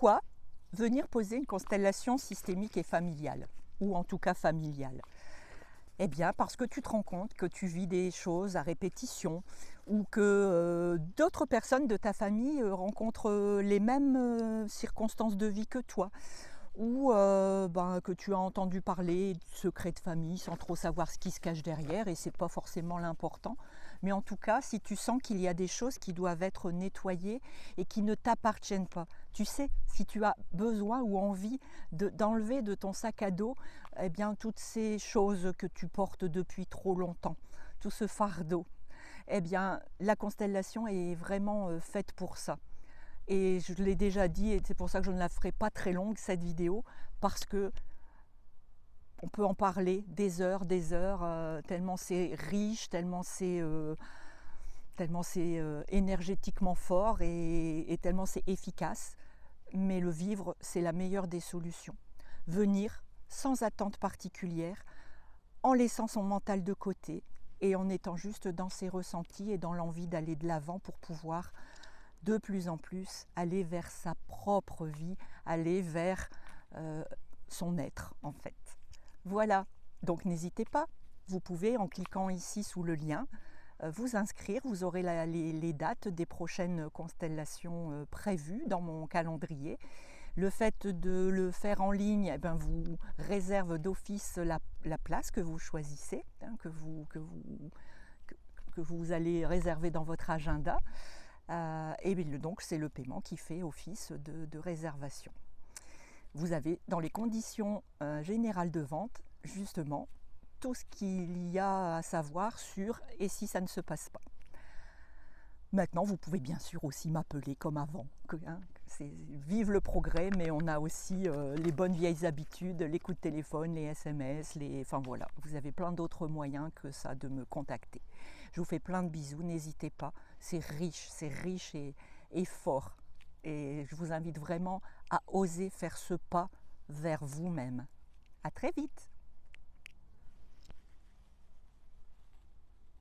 Pourquoi venir poser une constellation systémique et familiale, ou en tout cas familiale? Eh bien, parce que tu te rends compte que tu vis des choses à répétition ou que d'autres personnes de ta famille rencontrent les mêmes circonstances de vie que toi ou que tu as entendu parler de secrets de famille sans trop savoir ce qui se cache derrière et c'est pas forcément l'important. Mais en tout cas, si tu sens qu'il y a des choses qui doivent être nettoyées et qui ne t'appartiennent pas, tu sais, si tu as besoin ou envie d'enlever de ton sac à dos eh bien, toutes ces choses que tu portes depuis trop longtemps, tout ce fardeau, eh bien, la constellation est vraiment faite pour ça. Et je l'ai déjà dit, et c'est pour ça que je ne la ferai pas très longue cette vidéo, parce que on peut en parler des heures, tellement c'est riche, tellement c'est énergétiquement fort et tellement c'est efficace. Mais le vivre, c'est la meilleure des solutions. Venir sans attente particulière, en laissant son mental de côté et en étant juste dans ses ressentis et dans l'envie d'aller de l'avant pour pouvoir de plus en plus aller vers sa propre vie, aller vers son être en fait. Voilà, donc n'hésitez pas, vous pouvez en cliquant ici sous le lien vous inscrire, vous aurez les dates des prochaines constellations prévues dans mon calendrier. Le fait de le faire en ligne eh bien, vous réserve d'office la place que vous choisissez, hein, que vous allez réserver dans votre agenda. Et donc c'est le paiement qui fait office de réservation. Vous avez dans les conditions générales de vente justement tout ce qu'il y a à savoir sur et si ça ne se passe pas. Maintenant vous pouvez bien sûr aussi m'appeler comme avant, vive le progrès, mais on a aussi les bonnes vieilles habitudes, les coups de téléphone, les SMS, enfin voilà, vous avez plein d'autres moyens que ça de me contacter. Je vous fais plein de bisous, n'hésitez pas, c'est riche et fort. Et je vous invite vraiment à oser faire ce pas vers vous-même. À très vite!